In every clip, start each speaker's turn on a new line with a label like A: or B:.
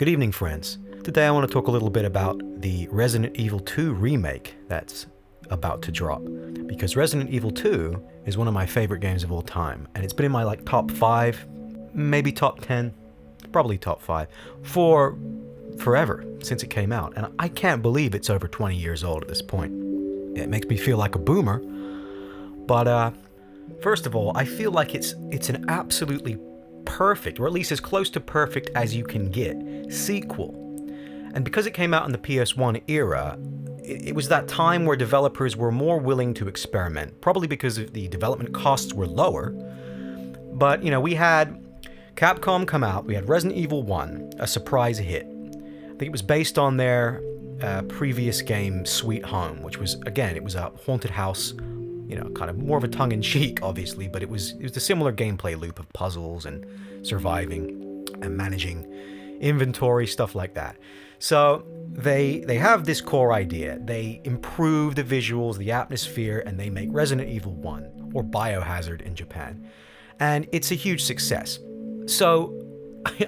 A: Good evening, friends. Today I want to talk a little bit about the Resident Evil 2 remake that's about to drop. Because Resident Evil 2 is one of my favorite games of all time, and it's been in my top 5, maybe top 10, probably top 5, for forever since it came out. And I can't believe it's over 20 years old at this point. It makes me feel like a boomer. But first of all, I feel like it's an absolutely perfect, or at least as close to perfect as you can get, sequel. And because it came out in the PS1 era, it was that time where developers were more willing to experiment, probably because the development costs were lower. But, we had Capcom come out, we had Resident Evil 1, a surprise hit. I think it was based on their previous game, Sweet Home, which was, again, it was a haunted house, kind of more of a tongue-in-cheek, obviously, but it was a similar gameplay loop of puzzles and surviving and managing inventory, stuff like that. So they have this core idea. They improve the visuals, the atmosphere, and they make Resident Evil 1, or Biohazard in Japan. And it's a huge success. So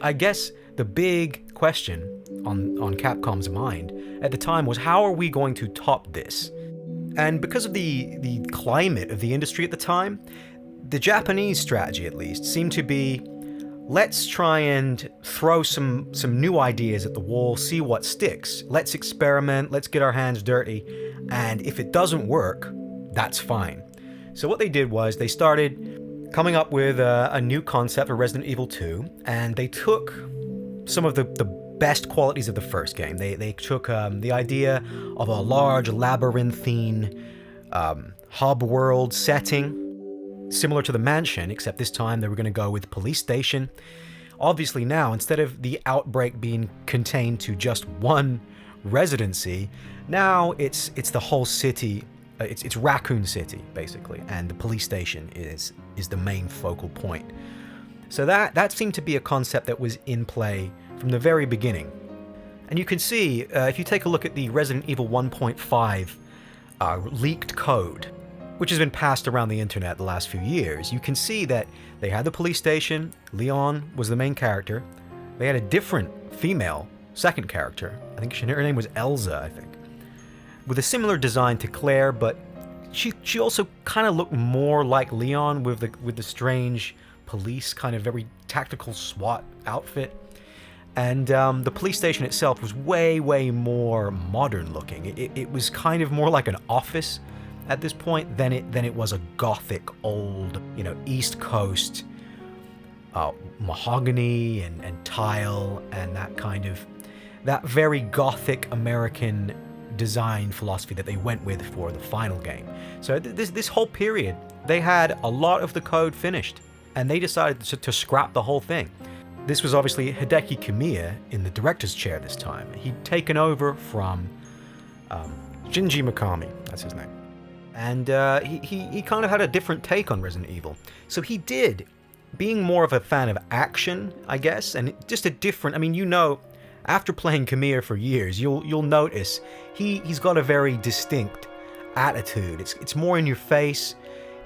A: I guess the big question on Capcom's mind at the time was, how are we going to top this? And because of the climate of the industry at the time, the Japanese strategy, at least, seemed to be, let's try and throw some new ideas at the wall, see what sticks. Let's experiment, let's get our hands dirty, and if it doesn't work, that's fine. So what they did was they started coming up with a new concept for Resident Evil 2, and they took some of the best qualities of the first game. They took the idea of a large labyrinthine hub world setting, similar to the mansion, except this time they were going to go with police station. Obviously now, instead of the outbreak being contained to just one residency, now it's the whole city. It's Raccoon City, basically, and the police station is the main focal point. So that seemed to be a concept that was in play from the very beginning. And you can see, if you take a look at the Resident Evil 1.5 leaked code, which has been passed around the internet the last few years, you can see that they had the police station, Leon was the main character, they had a different female second character, I think her name was Elsa, I think, with a similar design to Claire, but she also kind of looked more like Leon with the strange police kind of very tactical SWAT outfit. And the police station itself was way more modern looking. It was kind of more like an office at this point than it was a gothic old, East Coast mahogany and tile and that very gothic American design philosophy that they went with for the final game. So this whole period, they had a lot of the code finished, and they decided to scrap the whole thing. This was obviously Hideki Kamiya in the director's chair this time. He'd taken over from Shinji Mikami, that's his name. And he kind of had a different take on Resident Evil. So he did, being more of a fan of action, I guess, and just a different, after playing Kamiya for years, you'll notice he's got a very distinct attitude. It's more in your face.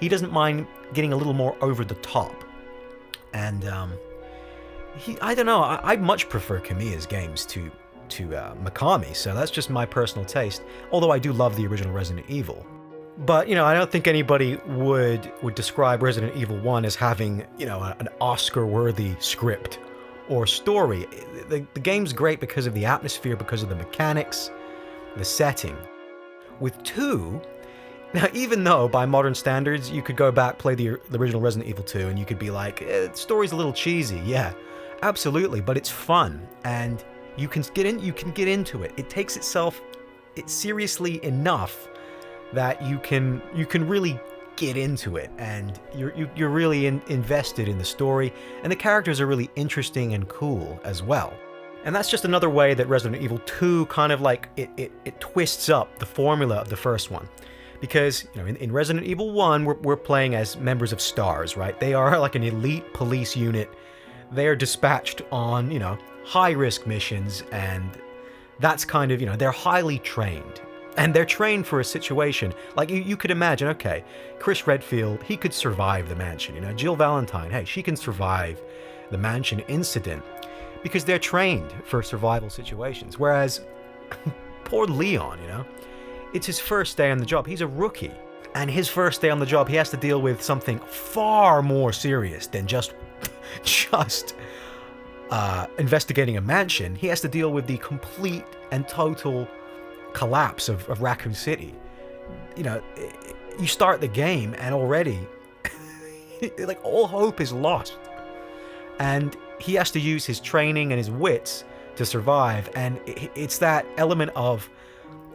A: He doesn't mind getting a little more over the top. And I don't know, I much prefer Kamiya's games to Mikami, so that's just my personal taste, although I do love the original Resident Evil. But, I don't think anybody would describe Resident Evil 1 as having, an Oscar-worthy script or story. The game's great because of the atmosphere, because of the mechanics, the setting. With 2, now, even though by modern standards you could go back, play the original Resident Evil 2, and you could be like, the story's a little cheesy, yeah. Absolutely, but it's fun, and you can get into it. It takes itself seriously enough that you can really get into it, and you're really invested in the story, and the characters are really interesting and cool as well. And that's just another way that Resident Evil 2 kind of like it twists up the formula of the first one. Because, in Resident Evil 1, we're playing as members of STARS, right? They are like an elite police unit. They are dispatched on, high-risk missions, and that's kind of, they're highly trained. And they're trained for a situation, like you could imagine, okay, Chris Redfield, he could survive the mansion, Jill Valentine, hey, she can survive the mansion incident. because they're trained for survival situations. Whereas poor Leon, it's his first day on the job. He's a rookie. And his first day on the job, he has to deal with something far more serious than just investigating a mansion. He has to deal with the complete and total collapse of Raccoon City. You start the game and already like all hope is lost. And he has to use his training and his wits to survive. And it's that element of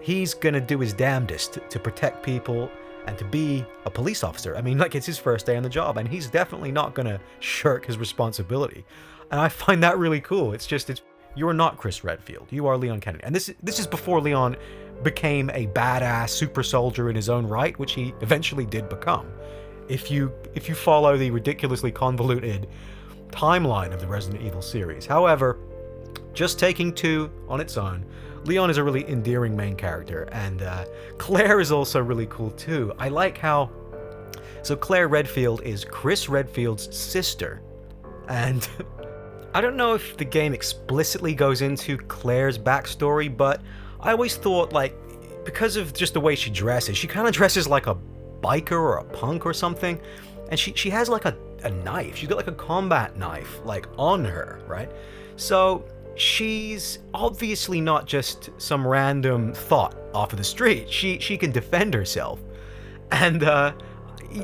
A: he's gonna do his damnedest to protect people and to be a police officer. I mean, like, it's his first day on the job, and he's definitely not gonna shirk his responsibility. And I find that really cool. You're not Chris Redfield. You are Leon Kennedy. And this is before Leon became a badass super soldier in his own right, which he eventually did become. If you follow the ridiculously convoluted timeline of the Resident Evil series. However, just taking 2 on its own, Leon is a really endearing main character, and Claire is also really cool too. I like how... So Claire Redfield is Chris Redfield's sister, and I don't know if the game explicitly goes into Claire's backstory, but I always thought, like, because of just the way she dresses, she kind of dresses like a biker or a punk or something, and she has like a knife. She's got like a combat knife, like, on her, right? So she's obviously not just some random thought off of the street. She can defend herself. And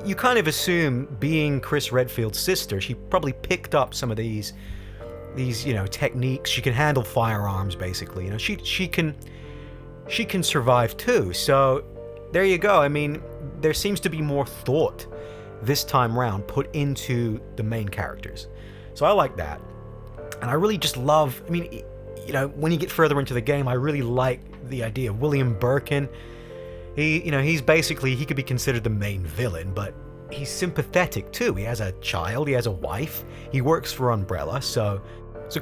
A: you kind of assume, being Chris Redfield's sister, she probably picked up some of these techniques. She can handle firearms, basically. She can survive too. So there you go. I mean, there seems to be more thought this time round put into the main characters. So I like that. And I really just love, I mean, when you get further into the game, I really like the idea of William Birkin. He's basically, he could be considered the main villain, but he's sympathetic too. He has a child, he has a wife, he works for Umbrella, so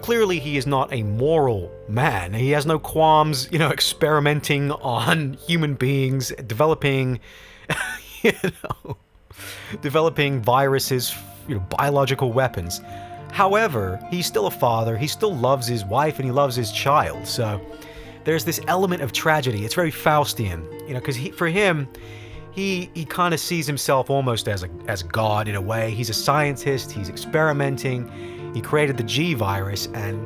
A: clearly he is not a moral man. He has no qualms, experimenting on human beings, developing viruses, biological weapons. However, he's still a father, he still loves his wife, and he loves his child, so there's this element of tragedy. It's very Faustian, because for him, he kind of sees himself almost as God in a way. He's a scientist, he's experimenting, he created the G virus, and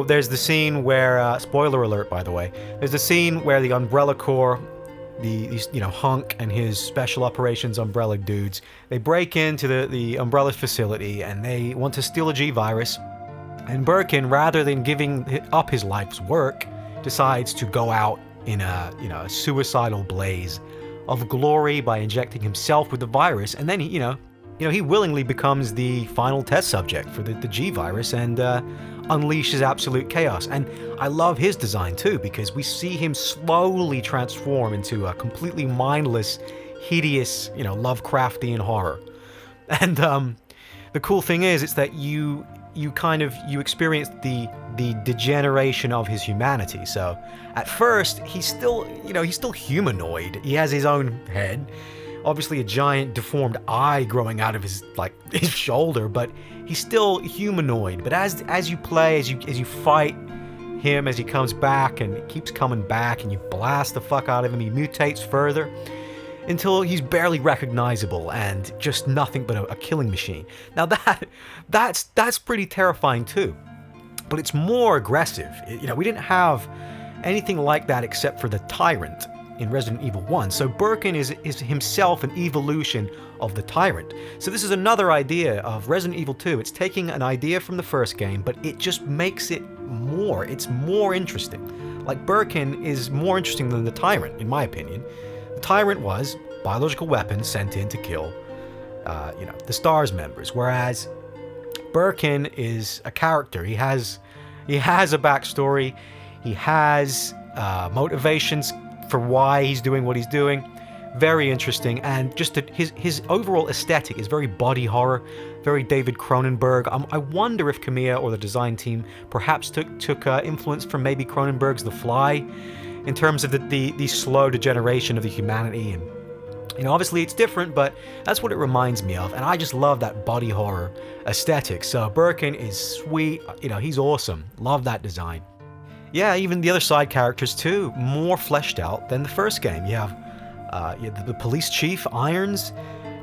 A: there's the scene where, spoiler alert by the way, there's the scene where the Umbrella Corps, these Hunk and his special operations Umbrella dudes, they break into the Umbrella facility and they want to steal a G virus, and Birkin, rather than giving up his life's work, decides to go out in a suicidal blaze of glory by injecting himself with the virus, and then he willingly becomes the final test subject for the G virus and unleashes absolute chaos. And I love his design too, because we see him slowly transform into a completely mindless, hideous, Lovecraftian horror. And the cool thing is, it's that you experience the degeneration of his humanity. So at first he's still humanoid. He has his own head, obviously a giant deformed eye growing out of his shoulder, but he's still humanoid. But as you play, as you fight him, as he comes back and keeps coming back, and you blast the fuck out of him, he mutates further until he's barely recognizable and just nothing but a killing machine. Now that's pretty terrifying too, but it's more aggressive. We didn't have anything like that except for the Tyrant in Resident Evil 1. So Birkin is himself an evolution of the Tyrant. So this is another idea of Resident Evil 2. It's taking an idea from the first game, but it just makes it more. It's more interesting. Like, Birkin is more interesting than the Tyrant, in my opinion. The Tyrant was biological weapons sent in to kill, the STARS members, whereas Birkin is a character. He has a backstory. He has motivations for why he's doing what he's doing. Very interesting, and just his overall aesthetic is very body horror, very David Cronenberg. I wonder if Kamiya or the design team perhaps took influence from maybe Cronenberg's The Fly, in terms of the slow degeneration of the humanity, and You know, obviously it's different, but that's what it reminds me of, and I just love that body horror aesthetic. So Birkin is sweet, you know, he's awesome. Love that design. Yeah, even the other side characters too, more fleshed out than the first game. You have the police chief, Irons,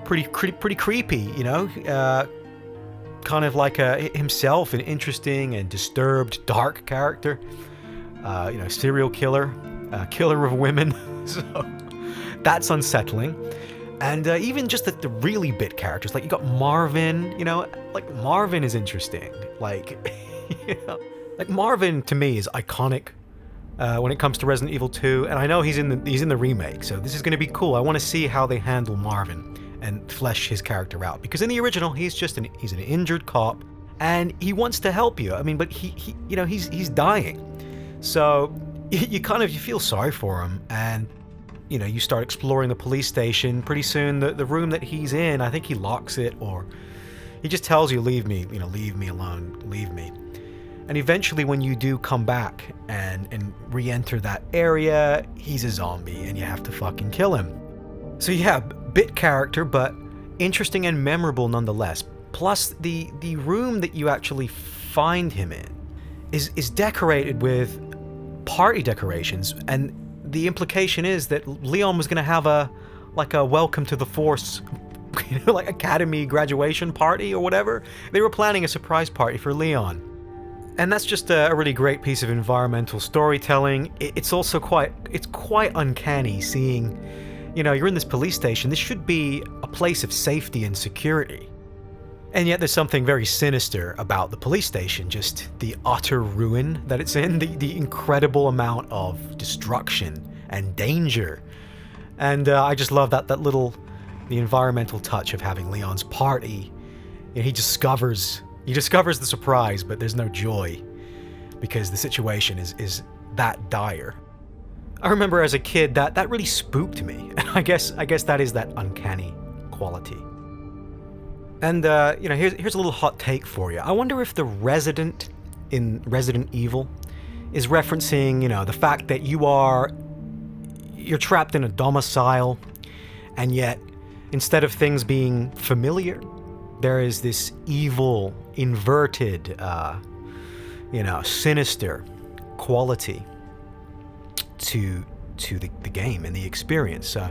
A: pretty creepy, you know, kind of like himself, an interesting and disturbed, dark character. You know, serial killer, killer of women. So that's unsettling. And even just the really bit characters, like you got Marvin, you know, like Marvin is interesting. Like, you know, like Marvin to me is iconic when it comes to Resident Evil 2, and I know he's in the remake, so this is going to be cool. I want to see how they handle Marvin and flesh his character out, because in the original he's an injured cop, and he wants to help you. I mean, but he you know, he's dying, so you feel sorry for him, and you know, you start exploring the police station. Pretty soon, the room that he's in, I think he locks it, or he just tells you, leave me, you know, leave me alone, leave me. And eventually, when you do come back and re-enter that area, he's a zombie, and you have to fucking kill him. So yeah, bit character, but interesting and memorable nonetheless. Plus, the room that you actually find him in is decorated with party decorations, and the implication is that Leon was going to have a welcome to the force, you know, like academy graduation party or whatever. They were planning a surprise party for Leon. And that's just a really great piece of environmental storytelling. It's also quite uncanny seeing, you know, you're in this police station. This should be a place of safety and security. And yet there's something very sinister about the police station, just the utter ruin that it's in, the incredible amount of destruction and danger. And I just love the environmental touch of having Leon's party. You know, he discovers the surprise, but there's no joy because the situation is that dire. I remember as a kid that really spooked me. And I guess that is that uncanny quality. And, you know, here's a little hot take for you. I wonder if the resident in Resident Evil is referencing, you know, the fact that you're trapped in a domicile, and yet, instead of things being familiar, there is this evil, inverted, you know, sinister quality to the game and the experience. So,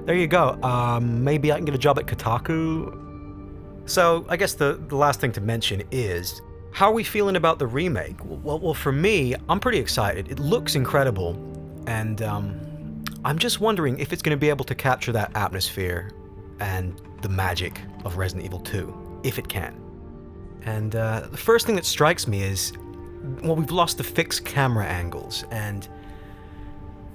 A: there you go. Maybe I can get a job at Kotaku. So, I guess the last thing to mention is, how are we feeling about the remake? Well, for me, I'm pretty excited. It looks incredible, and I'm just wondering if it's going to be able to capture that atmosphere and the magic of Resident Evil 2, if it can. And the first thing that strikes me is, well, we've lost the fixed camera angles, and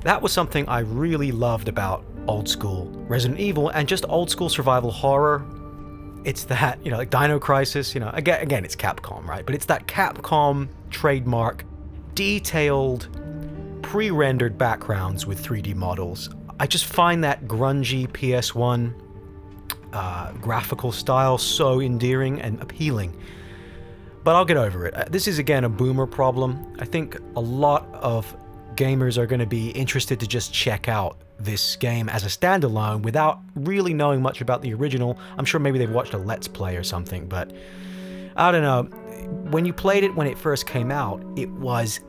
A: that was something I really loved about old school Resident Evil and just old school survival horror. It's that, you know, like Dino Crisis, you know, again, it's Capcom, right? But it's that Capcom trademark, detailed, pre-rendered backgrounds with 3D models. I just find that grungy PS1 graphical style so endearing and appealing. But I'll get over it. This is, again, a boomer problem. I think a lot of gamers are going to be interested to just check out this game as a standalone without really knowing much about the original. I'm sure maybe they've watched a Let's Play or something, but I don't know. When you played it when it first came out, it was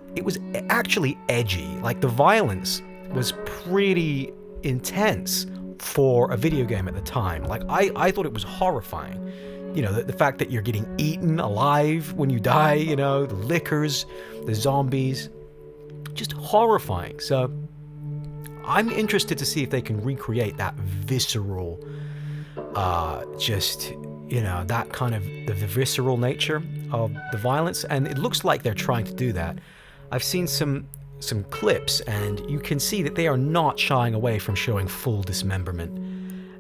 A: actually edgy. Like, the violence was pretty intense for a video game at the time. Like, I thought it was horrifying. You know, the fact that you're getting eaten alive when you die, you know, the lickers, the zombies, just horrifying. So I'm interested to see if they can recreate that visceral, just, you know, that kind of the visceral nature of the violence, and it looks like they're trying to do that. I've seen some clips, and you can see that they are not shying away from showing full dismemberment,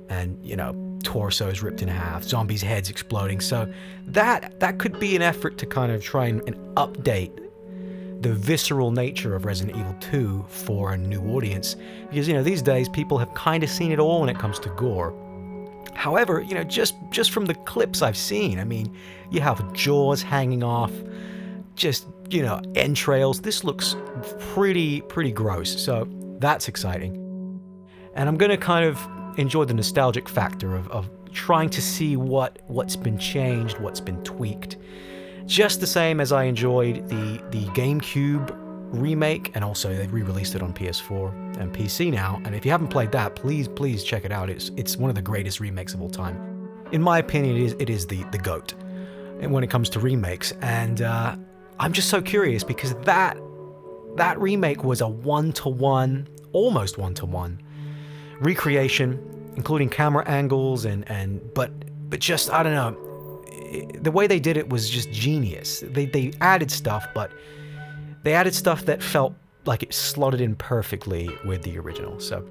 A: and, you know, torsos ripped in half, zombies' heads exploding. So that could be an effort to kind of try and update the visceral nature of Resident Evil 2 for a new audience, because, you know, these days people have kind of seen it all when it comes to gore. However, you know, just from the clips I've seen, I mean, you have jaws hanging off, just, you know, entrails. This looks pretty gross, so that's exciting. And I'm gonna kind of enjoyed the nostalgic factor of trying to see what's been changed, what's been tweaked. Just the same as I enjoyed the GameCube remake, and also they've re-released it on PS4 and PC now. And if you haven't played that, please check it out. It's one of the greatest remakes of all time. In my opinion, it is the GOAT when it comes to remakes. And I'm just so curious because that remake was a one-to-one, almost one-to-one recreation, including camera angles but just, I don't know, the way they did it was just genius. They added stuff, but they added stuff that felt like it slotted in perfectly with the original. So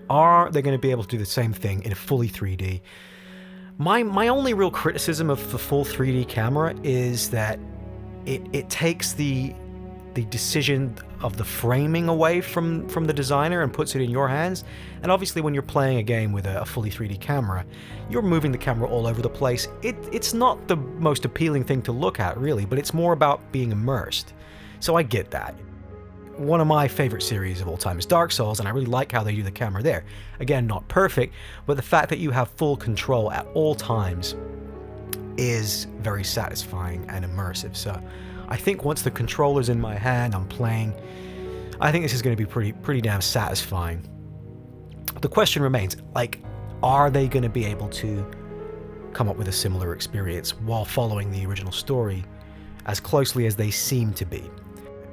A: are they going to be able to do the same thing in a fully 3D? My only real criticism of the full 3D camera is that it takes the decision of the framing away from the designer and puts it in your hands. And obviously when you're playing a game with a fully 3D camera, you're moving the camera all over the place. It's not the most appealing thing to look at, really, but it's more about being immersed. So I get that. One of my favorite series of all time is Dark Souls, and I really like how they do the camera there. Again, not perfect, but the fact that you have full control at all times is very satisfying and immersive. So I think once the controller's in my hand, I'm playing, I think this is going to be pretty damn satisfying. The question remains, like, are they going to be able to come up with a similar experience while following the original story as closely as they seem to be?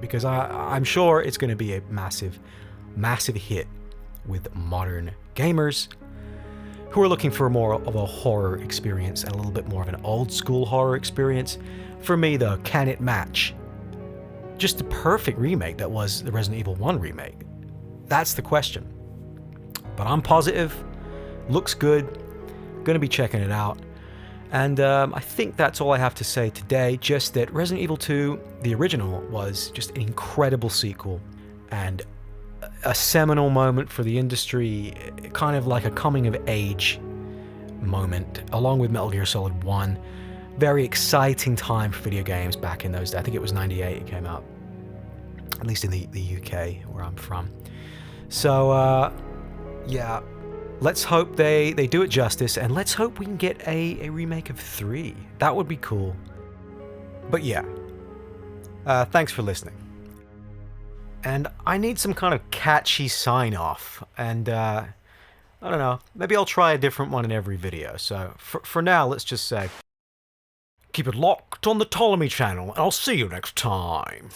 A: Because I'm sure it's going to be a massive hit with modern gamers who are looking for more of a horror experience and a little bit more of an old school horror experience. For me, though, can it match just the perfect remake that was the Resident Evil 1 remake? That's the question. But I'm positive, looks good, gonna be checking it out. And I think that's all I have to say today, just that Resident Evil 2, the original, was just an incredible sequel and a seminal moment for the industry, kind of like a coming-of-age moment, along with Metal Gear Solid 1. Very exciting time for video games back in those days. I think it was 98 it came out, at least in the UK, where I'm from. So, yeah. Let's hope they do it justice, and let's hope we can get a remake of 3. That would be cool. But yeah, thanks for listening. And I need some kind of catchy sign-off, and I don't know, maybe I'll try a different one in every video. So for now, let's just say, keep it locked on the Ptolemy channel, and I'll see you next time.